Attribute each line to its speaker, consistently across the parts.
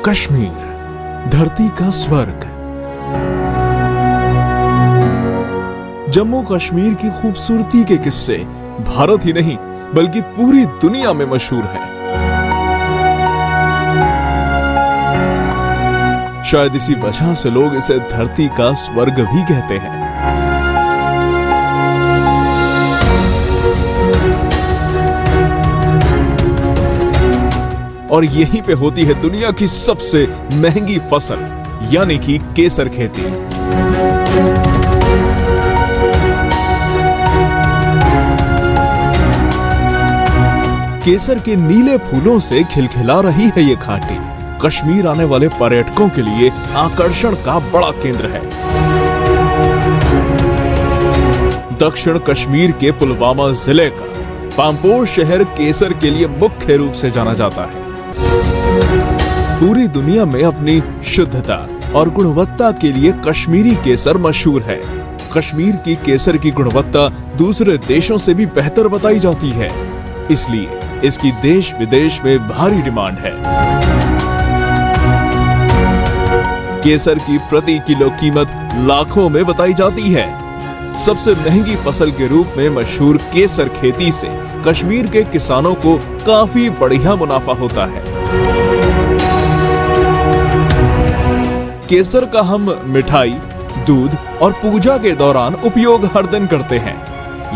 Speaker 1: कश्मीर, धरती का स्वर्ग। जम्मू कश्मीर की खूबसूरती के किस्से भारत ही नहीं बल्कि पूरी दुनिया में मशहूर हैं। शायद इसी वजह से लोग इसे धरती का स्वर्ग भी कहते हैं। और यहीं पे होती है दुनिया की सबसे महंगी फसल यानी कि केसर खेती। केसर के नीले फूलों से खिलखिला रही है ये घाटी। कश्मीर आने वाले पर्यटकों के लिए आकर्षण का बड़ा केंद्र है। दक्षिण कश्मीर के पुलवामा जिले का पांपोर शहर केसर के लिए मुख्य रूप से जाना जाता है। पूरी दुनिया में अपनी शुद्धता और गुणवत्ता के लिए कश्मीरी केसर मशहूर है। कश्मीर की केसर की गुणवत्ता दूसरे देशों से भी बेहतर बताई जाती है, इसलिए इसकी देश विदेश में भारी डिमांड है। केसर की प्रति किलो कीमत लाखों में बताई जाती है। सबसे महंगी फसल के रूप में मशहूर केसर खेती से कश्मीर के किसानों को काफी बढ़िया मुनाफा होता है। केसर का हम मिठाई, दूध और पूजा के दौरान उपयोग हर दिन करते हैं,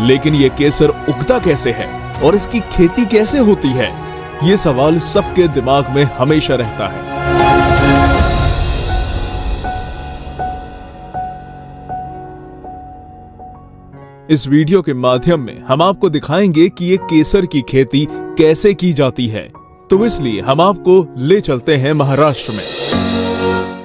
Speaker 1: लेकिन ये केसर उगता कैसे है और इसकी खेती कैसे होती है, ये सवाल सबके दिमाग में हमेशा रहता है। इस वीडियो के माध्यम में हम आपको दिखाएंगे कि ये केसर की खेती कैसे की जाती है, तो इसलिए हम आपको ले चलते हैं महाराष्ट्र में।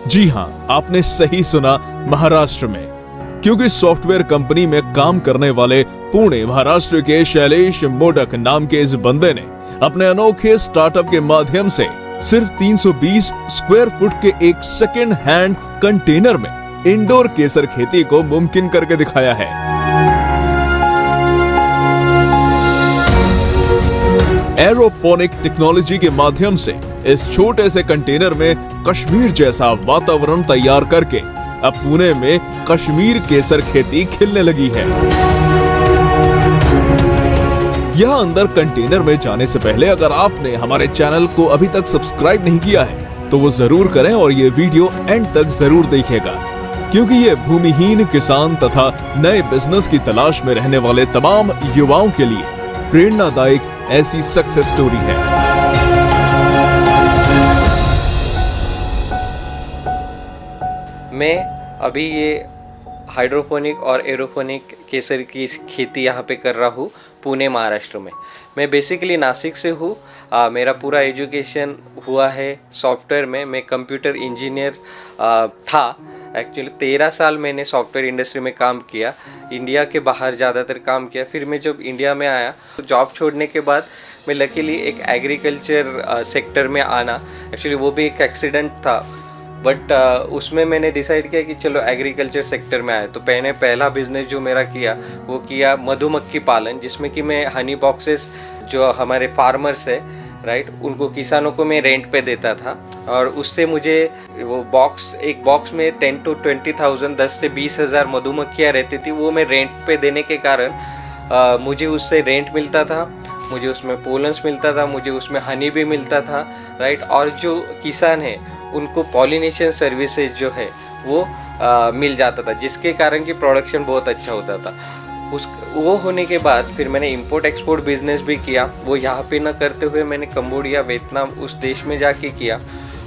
Speaker 1: जी हां, आपने सही सुना, महाराष्ट्र में, क्योंकि सॉफ्टवेयर कंपनी में काम करने वाले पुणे महाराष्ट्र के शैलेश मोडक नाम के इस बंदे ने अपने अनोखे स्टार्टअप के माध्यम से सिर्फ 320 स्क्वायर फुट के एक सेकेंड हैंड कंटेनर में इंडोर केसर खेती को मुमकिन करके दिखाया है। एरोपोनिक टेक्नोलॉजी के माध्यम से इस छोटे से कंटेनर में कश्मीर जैसा वातावरण तैयार करके अब पुणे में कश्मीर केसर खेती खिलने लगी है। यहां अंदर कंटेनर में जाने से पहले अगर आपने हमारे चैनल को अभी तक सब्सक्राइब नहीं किया है तो वो जरूर करें और ये वीडियो एंड तक जरूर देखिएगा, क्योंकि ये भूमिहीन किसान तथा नए बिजनेस की तलाश में रहने वाले तमाम युवाओं के लिए प्रेरणादायक ऐसी सक्सेस स्टोरी है।
Speaker 2: मैं अभी ये हाइड्रोपोनिक और एरोपोनिक केसर की खेती यहाँ पे कर रहा हूँ पुणे महाराष्ट्र में। मैं बेसिकली नासिक से हूँ। मेरा पूरा एजुकेशन हुआ है सॉफ्टवेयर में। मैं कंप्यूटर इंजीनियर था। एक्चुअली 13 साल मैंने सॉफ्टवेयर इंडस्ट्री में काम किया, इंडिया के बाहर ज़्यादातर काम किया। फिर मैं जब इंडिया में आया तो जॉब छोड़ने के बाद मैं लकीली एक एग्रीकल्चर सेक्टर में आना, एक्चुअली वो भी एक एक्सीडेंट था, बट उसमें मैंने डिसाइड किया कि चलो एग्रीकल्चर सेक्टर में आए। तो पहला बिजनेस जो मेरा किया वो किया मधुमक्खी पालन, जिसमें कि मैं हनी बॉक्सेस जो हमारे फार्मर्स है राइट, उनको किसानों को मैं रेंट पे देता था और उससे मुझे वो एक बॉक्स में 10 to 20,000 10 से 20,000 मधुमक्खियाँ रहती थी। वो मैं रेंट पे देने के कारण मुझे उससे रेंट मिलता था, मुझे उसमें पोलन्स मिलता था, मुझे उसमें हनी भी मिलता था राइट। और जो किसान है उनको पॉलिनेशन सर्विसेज जो है वो मिल जाता था, जिसके कारण कि प्रोडक्शन बहुत अच्छा होता था। वो होने के बाद फिर मैंने इंपोर्ट एक्सपोर्ट बिजनेस भी किया। वो यहाँ पे ना करते हुए मैंने कंबोडिया, वियतनाम उस देश में जाके किया।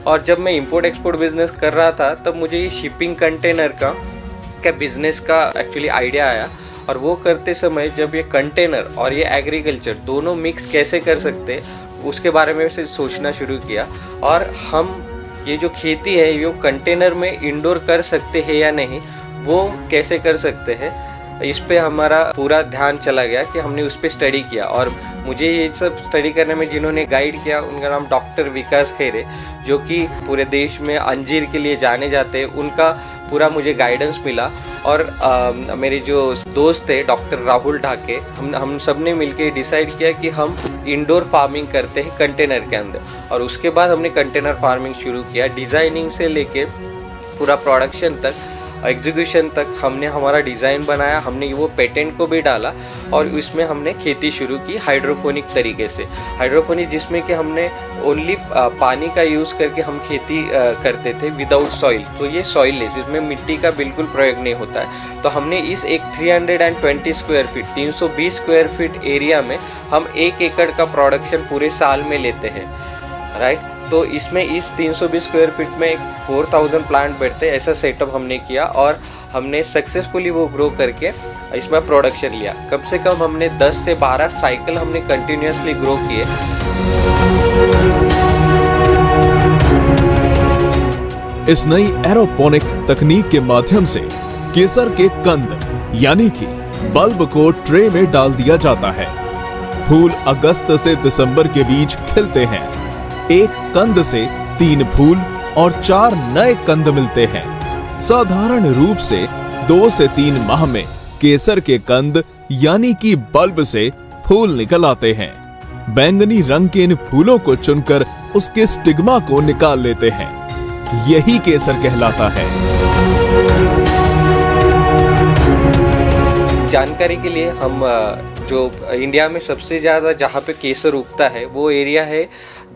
Speaker 2: और जब मैं इंपोर्ट एक्सपोर्ट बिजनेस कर रहा था तब मुझे ये शिपिंग कंटेनर का बिजनेस का एक्चुअली आइडिया आया। और वो करते समय जब ये कंटेनर और ये एग्रीकल्चर दोनों मिक्स कैसे कर सकते उसके बारे में से सोचना शुरू किया। और हम ये जो खेती है ये कंटेनर में इंडोर कर सकते हैं या नहीं, वो कैसे कर सकते हैं, इस पे हमारा पूरा ध्यान चला गया कि हमने उस पर स्टडी किया। और मुझे ये सब स्टडी करने में जिन्होंने गाइड किया उनका नाम डॉक्टर विकास खेरे, जो कि पूरे देश में अंजीर के लिए जाने जाते हैं। उनका पूरा मुझे गाइडेंस मिला और मेरे जो दोस्त थे डॉक्टर राहुल ढाके, हम सब ने मिलके डिसाइड किया कि हम इंडोर फार्मिंग करते हैं कंटेनर के अंदर। और उसके बाद हमने कंटेनर फार्मिंग शुरू किया। डिज़ाइनिंग से लेके पूरा प्रोडक्शन तक, एग्जीक्यूशन तक हमने हमारा डिज़ाइन बनाया, हमने वो पेटेंट को भी डाला और इसमें हमने खेती शुरू की हाइड्रोपोनिक तरीके से। हाइड्रोपोनिक जिसमें कि हमने ओनली पानी का यूज़ करके हम खेती करते थे विदाउट सॉइल। तो ये सॉइललेस, इसमें मिट्टी का बिल्कुल प्रयोग नहीं होता है। तो हमने इस एक 320 square feet 320 square feet area में हम 1 एकड़ का प्रोडक्शन पूरे साल में लेते हैं, राइट। तो इसमें इस 320 स्क्वायर फीट में 4000 प्लांट बैठते, ऐसा सेटअप हमने किया और हमने सक्सेसफुली वो ग्रो करके इसमें प्रोडक्शन लिया। कम से कम हमने 10 से 12 साइकिल हमने कंटिन्यूसली ग्रो किए।
Speaker 1: इस नई एरोपोनिक तकनीक के माध्यम से केसर के कंद यानी कि बल्ब को ट्रे में डाल दिया जाता है। फूल अगस्त से दिसंबर के बीच खिलते हैं। एक कंद से 3 फूल और 4 नए कंद मिलते हैं। साधारण रूप से 2 से 3 माह में केसर के कंद यानी कि बल्ब से फूल निकल आते हैं। बैंगनी रंग के इन फूलों को चुनकर उसके स्टिग्मा को निकाल लेते हैं। यही केसर कहलाता है।
Speaker 2: जानकारी के लिए, हम जो इंडिया में सबसे ज़्यादा जहाँ पे केसर उगता है वो एरिया है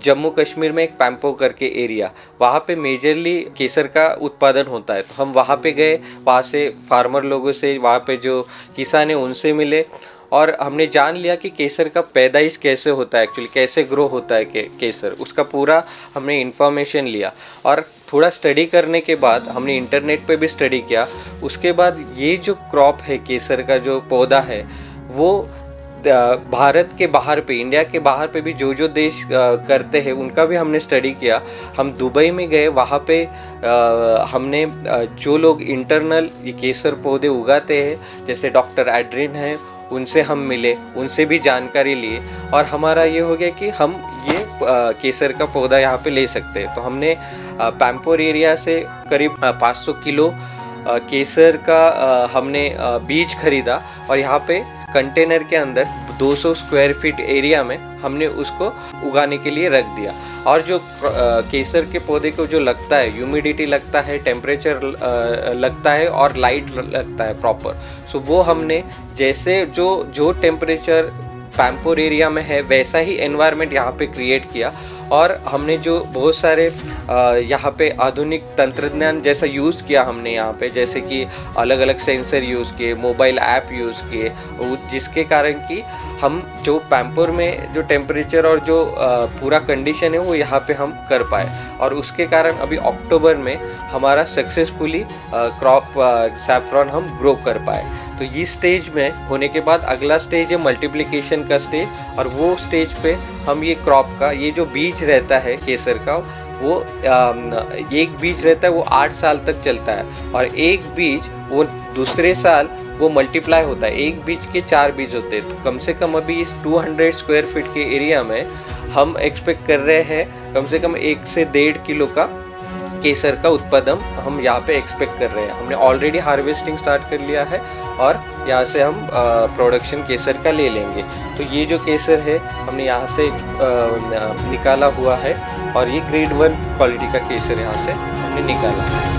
Speaker 2: जम्मू कश्मीर में, एक पैम्पो करके एरिया। वहाँ पे मेजरली केसर का उत्पादन होता है। तो हम वहाँ पे गए, वहाँ से फार्मर लोगों से, वहाँ पे जो किसान हैं उनसे मिले और हमने जान लिया कि केसर का पैदाइश कैसे होता है, एक्चुअली कैसे ग्रो होता है केसर, उसका पूरा हमने इन्फॉर्मेशन लिया। और थोड़ा स्टडी करने के बाद हमने इंटरनेट पे भी स्टडी किया। उसके बाद ये जो क्रॉप है केसर का, जो पौधा है, वो भारत के बाहर पे, इंडिया के बाहर पे भी जो देश करते हैं उनका भी हमने स्टडी किया। हम दुबई में गए, वहाँ पे हमने जो लोग इंटरनल ये केसर पौधे उगाते हैं जैसे डॉक्टर एड्रिन हैं, उनसे हम मिले, उनसे भी जानकारी लिए और हमारा ये हो गया कि हम ये केसर का पौधा यहाँ पे ले सकते हैं। तो हमने पैम्पोर एरिया से करीब 500 किलो केसर का हमने बीज खरीदा और यहाँ पे कंटेनर के अंदर 200 स्क्वायर फीट एरिया में हमने उसको उगाने के लिए रख दिया। और जो केसर के पौधे को जो लगता है, ह्यूमिडिटी लगता है, टेम्परेचर लगता है और लाइट लगता है प्रॉपर, सो वो हमने जैसे जो टेम्परेचर पैम्पोर एरिया में है वैसा ही एनवायरनमेंट यहाँ पे क्रिएट किया। और हमने जो बहुत सारे यहाँ पे आधुनिक तंत्रज्ञान जैसा यूज़ किया हमने यहाँ पे, जैसे कि अलग अलग सेंसर यूज़ किए, मोबाइल ऐप यूज़ किए, जिसके कारण कि हम जो पैम्पोर में जो टेम्परेचर और जो पूरा कंडीशन है वो यहाँ पे हम कर पाए। और उसके कारण अभी अक्टूबर में हमारा सक्सेसफुली क्रॉप सैफ्रॉन हम ग्रो कर पाए। तो ये स्टेज में होने के बाद अगला स्टेज है मल्टीप्लिकेशन का स्टेज, और वो स्टेज पे हम ये क्रॉप का, ये जो बीज रहता है केसर का, वो एक बीज रहता है वो 8 साल तक चलता है और एक बीज वो दूसरे साल वो मल्टीप्लाई होता है। एक बीज के 4 बीज होते हैं। तो कम से कम अभी इस 200 स्क्वायर फीट के एरिया में हम एक्सपेक्ट कर रहे हैं कम से कम 1 से 1.5 किलो का केसर का उत्पादन हम यहाँ पे एक्सपेक्ट कर रहे हैं। हमने ऑलरेडी हार्वेस्टिंग स्टार्ट कर लिया है और यहाँ से हम प्रोडक्शन केसर का ले लेंगे। तो ये जो केसर है हमने यहाँ से निकाला हुआ है और ये ग्रेड 1 क्वालिटी का केसर यहाँ से हमने निकाला है।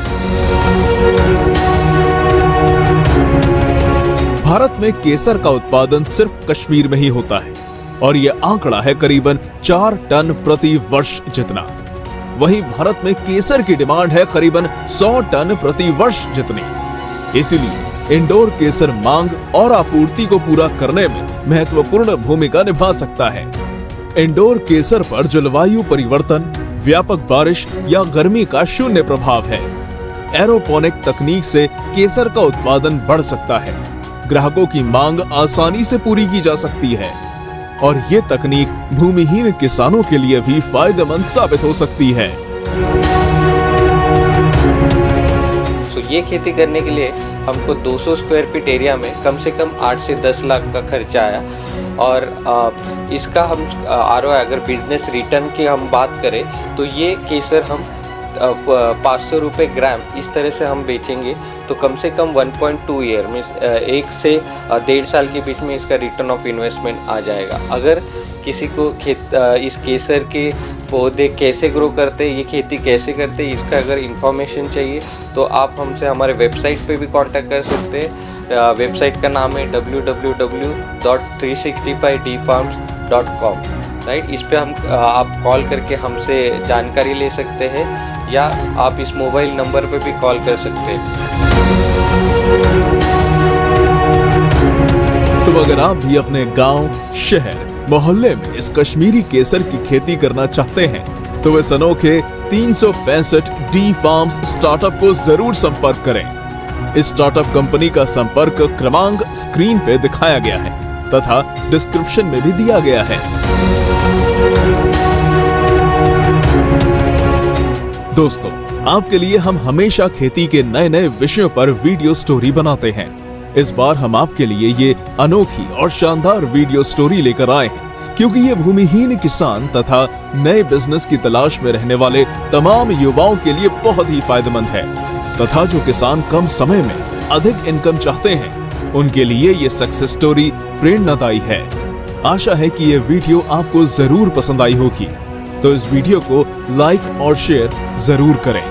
Speaker 1: भारत में केसर का उत्पादन सिर्फ कश्मीर में ही होता है और ये आंकड़ा है करीबन 4 टन प्रति वर्ष जितना। वहीं भारत में केसर की डिमांड है करीबन 100 टन प्रति वर्ष जितनी। इसीलिए इंडोर केसर मांग और आपूर्ति को पूरा करने में महत्वपूर्ण भूमिका निभा सकता है। इंडोर केसर पर जलवायु परिवर्तन, व्यापक बारिश या गर्मी का शून्य प्रभाव है। एरोपोनिक तकनीक से केसर का उत्पादन बढ़ सकता है, ग्राहकों की मांग आसानी से पूरी की जा सकती है और ये तकनीक भूमिहीन किसानों के लिए भी फायदेमंद साबित हो सकती है।
Speaker 2: तो ये खेती करने के लिए हमको 200 स्क्वायर फीट एरिया में कम से कम 8 से 10 लाख का खर्चा आया और इसका हम ROI, अगर बिजनेस रिटर्न की हम बात करें तो ये केसर हम 500 रुपये ग्राम इस तरह से हम बेचेंगे तो कम से कम 1.2 ईयर मीन्स 1 से 1.5 साल के बीच में इसका रिटर्न ऑफ इन्वेस्टमेंट आ जाएगा। अगर किसी को इस केसर के पौधे कैसे ग्रो करते, ये खेती कैसे करते, इसका अगर इंफॉर्मेशन चाहिए तो आप हमसे हमारे वेबसाइट पे भी कांटेक्ट कर सकते हैं। वेबसाइट का नाम है www.365dfarms.com, राइट। इस पे आप कॉल करके हमसे जानकारी ले सकते हैं या आप इस मोबाइल नंबर पे भी कॉल कर सकते हैं।
Speaker 1: तो अगर आप भी अपने गांव, शहर, मोहल्ले में इस कश्मीरी केसर की खेती करना चाहते हैं तो इस अनोखे 365 डी फार्म्स स्टार्टअप को जरूर संपर्क करें। इस स्टार्टअप कंपनी का संपर्क क्रमांक स्क्रीन पे दिखाया गया है तथा डिस्क्रिप्शन में भी दिया गया है। दोस्तों, आपके लिए हम हमेशा खेती के नए नए विषयों पर वीडियो स्टोरी बनाते हैं। इस बार हम आपके लिए ये अनोखी और शानदार वीडियो स्टोरी लेकर आए हैं क्योंकि ये भूमिहीन किसान तथा नए बिजनेस की तलाश में रहने वाले तमाम युवाओं के लिए बहुत ही फायदेमंद है तथा जो किसान कम समय में अधिक इनकम चाहते हैं उनके लिए ये सक्सेस स्टोरी प्रेरणादायी है। आशा है कि ये वीडियो आपको जरूर पसंद आई होगी, तो इस वीडियो को लाइक और शेयर जरूर करें।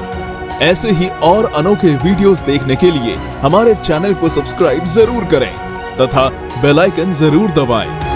Speaker 1: ऐसे ही और अनोखे वीडियोस देखने के लिए हमारे चैनल को सब्सक्राइब जरूर करें तथा बेल आइकन जरूर दबाएं।